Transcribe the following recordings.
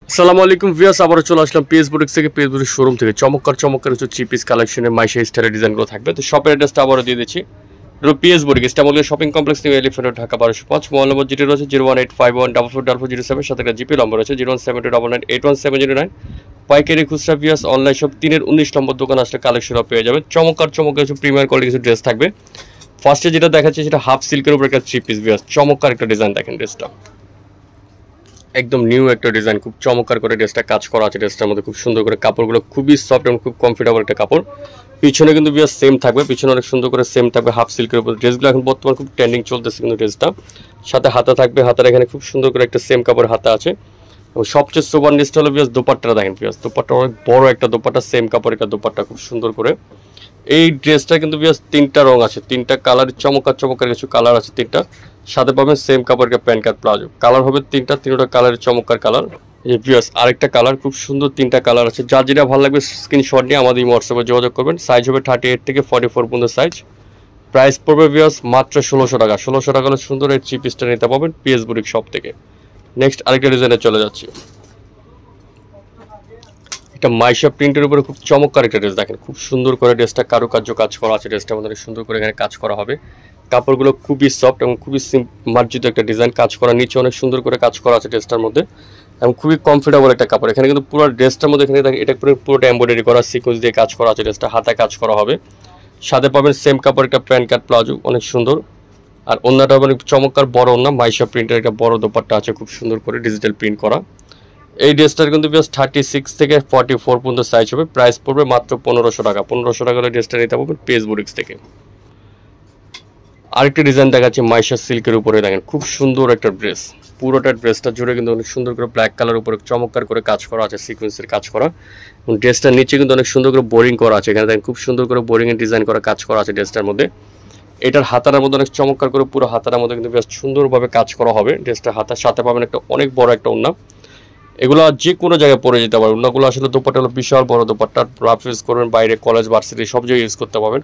আসসালামু আলাইকুম ভিউয়ার্স, আবারও চলে আসলাম পিএস বুটিক্স থেকে। পিএস বুটিক্স শোরুম থেকে চমৎকার কিছু থ্রি পিস কালেকশনের মাইশা স্টাইলের ডিজাইনগুলো থাকবে। তো শপের অ্যাড্রেসটা আবারও দিয়ে দিচ্ছি। PS boutiques Istanbul shopping complex new elephant road, Dhaka 1205। Mobile নম্বর যেটি রয়েছে 01851444407, সাথে একটা জিপি নম্বর রয়েছে 01729981709। পাইকারি খুচরা ভিউয়ার্স অনলাইন শপ 3-19 নম্বর দোকান আসলে কালেকশনও পেয়ে যাবে। চমৎকার কিছু প্রিমিয়ার কোয়ালিটি কিছু ড্রেস থাকবে। ফার্স্টে যেটা দেখাচ্ছে সেটা হাফ সিল্কের উপর একটা থ্রি পিস ভিউয়ার্স, চমৎকার একটা ডিজাইন দেখেন। ড্রেসটা একদম নিউ একটা ডিজাইন, খুব চমৎকার করে ড্রেসটা কাজ করা আছে। ড্রেসটার মধ্যে খুব সুন্দর করে কাপড়গুলো খুবই সফট এবং খুব কমফোর্টেবল একটা কাপড়। পিছনে কিন্তু বিয়ার সেম থাকবে, পিছনে অনেক সুন্দর করে সেম থাকবে হাফ সিল্কের উপর। ড্রেসগুলো এখন বর্তমানে খুব ট্রেন্ডিং চলতেছে কিন্তু ড্রেসটা। সাথে হাতা থাকবে, হাতার এখানে খুব সুন্দর করে একটা সেম কাপড় হাতা আছে। এবং সবচেয়ে সুপার নিচটা হলো বিয়াস দোপাট্টাটা দেখেন। বিয়াস দোপাট্টা অনেক বড় একটা দোপাট্টা, সেম কাপড় একটা দোপাট্টা খুব সুন্দর করে। এই ড্রেসটা কিন্তু বিয়াস তিনটা রং আছে, তিনটা কালার, চমৎকার কিছু কালার আছে তিনটা। সাথে পাবেন সেম কাপড়ের প্যান্ট কাট প্লাজো। কালার হবে তিনটা কালারের চমৎকার কালার। এই ভিউয়ার্স আরেকটা কালার, খুব সুন্দর তিনটা কালার আছে। যার যেটা ভালো লাগবে স্ক্রিনশট নিয়ে আমাদের হোয়াটসঅ্যাপে যোগাযোগ করবেন। সাইজ হবে 38 থেকে 44 পর্যন্ত সাইজ। প্রাইস পড়বে ভিউয়ার্স মাত্র 1600 টাকা। 1600 টাকা হলে সুন্দর এই থ্রি পিসটা নিতে পাবেন পিএস বুটিক শপ থেকে। নেক্সট আরেকটা ডিজাইনে চলে যাচ্ছি। এটা মাইশা প্রিন্টের উপরে খুব চমৎকার একটা ড্রেস দেখেন। খুব সুন্দর করে ড্রেসটা কারুকার্য কাজ করা আছে। ড্রেসটা আমাদের সুন্দর করে এখানে কাজ করা হবে। কাপড়গুলো খুবই সফট এবং খুবই মার্জিত একটা ডিজাইন কাজ করা। নিচে অনেক সুন্দর করে কাজ করা আছে ড্রেসটার মধ্যে এবং খুবই কমফোর্টেবল একটা কাপড়। এখানে কিন্তু পুরো ড্রেসটার মধ্যে এখানে এটা পুরোটা এমব্রয়ডারি করা, সিকোয়েন্স দিয়ে কাজ করা আছে। ড্রেসটা হাতে কাজ করা হবে। সাথে পাবেন সেম কাপড় একটা প্যান্ট কাট প্লাজো, অনেক সুন্দর। আর অন্যটা অনেক চমৎকার বড় অন্য মাইশা প্রিন্টের একটা বড় দোপাট্টা আছে, খুব সুন্দর করে ডিজিটাল প্রিন্ট করা। এই ড্রেসটার কিন্তু বেশ 36 থেকে 44 পর্যন্ত সাইজ হবে। প্রাইস পড়বে মাত্র 1500 টাকা। 1500 টাকা হলে ড্রেসটা নিতে পারবেন পিএস বুটিক্স থেকে। আরেকটা ডিজাইন দেখাচ্ছি মাইশা সিল্কের উপরে দেখেন, খুব সুন্দর একটা ড্রেস। পুরোটা ড্রেসটা জুড়ে কিন্তু অনেক সুন্দর করে ব্ল্যাক কালার উপরে চমৎকার করে কাজ করা আছে, সিকোয়েন্সের কাজ করা। এবং ড্রেসটার নিচে কিন্তু অনেক সুন্দর করে বোরিং করা আছে। এখানে দেখেন খুব সুন্দর করে বোরিংয়ের ডিজাইন করা কাজ করা আছে ড্রেসটার মধ্যে। এটার হাতার মধ্যে অনেক চমৎকার করে পুরো হাতার মধ্যে কিন্তু বেশ সুন্দরভাবে কাজ করা হবে। ড্রেসটার হাতার সাথে পাবেন একটা অনেক বড় একটা ওড়না। এগুলো যে কোনো জায়গায় পরে যেতে পারবেন। ওগুলো আসলে দোপাট্টা হলো বিশাল বড় দোপাট্টা, রাফ ইউজ করবেন, বাইরে কলেজ ভার্সিটি সব জায়গায় ইউজ করতে পারবেন।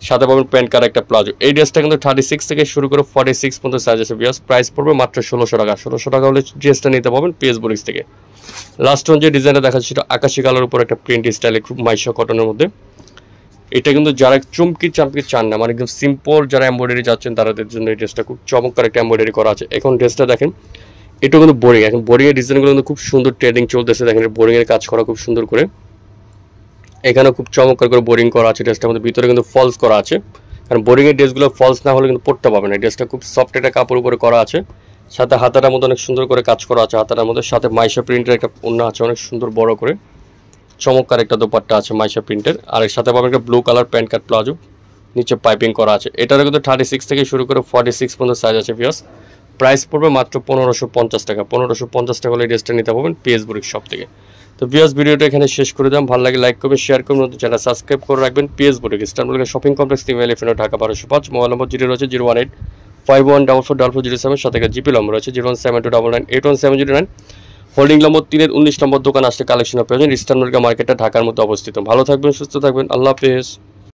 সাথে পাবেন প্যান্ট কার একটা প্লাজো। এই ড্রেসটা কিন্তু 36 থেকে শুরু করে 46 পর্যন্ত সাইজ আছে। বিয়াস প্রাইস পড়বে মাত্র 1600 টাকা। 1600 টাকা হলে ড্রেসটা নিতে পারবেন পিএস বুটিক্স থেকে। লাস্ট ওয়ান যে ডিজাইনটা দেখাচ্ছি সেটা আকাশি কালার উপর একটা প্রিন্ট স্টাইলে, খুব মাইশা কটনের মধ্যে। এটা কিন্তু যারা চুমকি চামকি চান না, মানে একদম সিম্পল যারা এমব্রয়ডারি যাচ্ছেন তাদের জন্য এই ড্রেসটা খুব চমৎকার একটা এমব্রয়ডারি করা আছে। এখন ড্রেসটা দেখেন, এটা কিন্তু বোরিং। এখন বোরিংয়ের ডিজাইনগুলো কিন্তু খুব সুন্দর ট্রেডিং চলতেছে। দেখেন বোরিংয়ের কাজ করা খুব সুন্দর করে। এখানে খুব চমৎকার করে বোরিং করা আছে। ড্রেসটার মধ্যে ভিতরে কিন্তু ফলস করা আছে, কারণ বোরিংয়ের ড্রেসগুলো ফলস না হলে কিন্তু পরতে পারবে না। ড্রেসটা খুব সফট একটা কাপড় উপরে করা আছে। সাথে হাতাটার মধ্যে অনেক সুন্দর করে কাজ করা আছে। হাতাটার মধ্যে সাথে মাইশা প্রিন্টের একটা ওড়না আছে অনেক সুন্দর বড় করে। চমৎকার একটা দোপাট্টা আছে মাইশা প্রিন্টের। আর এর সাথে পাবেন একটা ব্লু কালার প্যান্ট কাট প্লাজো, নিচে পাইপিং করা আছে। এটারও কিন্তু 36 থেকে শুরু করে 46 পর্যন্ত সাইজ আছে। ভিউয়ার্স প্রাইস পড়বে মাত্র 1550 টাকা। 1550 টাকা হলে ড্রেসটা নিতে পারবেন পিএস বুটিক্স শপ থেকে। তো ভিউয়ার্স ভিডিওটা এখানে শেষ করে দিলাম। ভালো লাগে লাইক করবেন, শেয়ার করবেন, নতুন চ্যানেল সাবস্ক্রাইব করে রাখবেন। PS boutiques Istanbul shopping complex new elephant road, Dhaka 1205। Mobile নম্বর যেটি রয়েছে 01851444407, সাথে জিপি নম্বর রয়েছে 01729981709। হোল্ডিং নম্বর 3-19 নম্বর দোকান আসলে কালেকশন পেয়ে যাবেন। ইস্টার্ন মার্কেটটা ঢাকার মধ্যে অবস্থিত। ভালো থাকবেন, সুস্থ থাকবেন, আল্লাহ হাফেজ।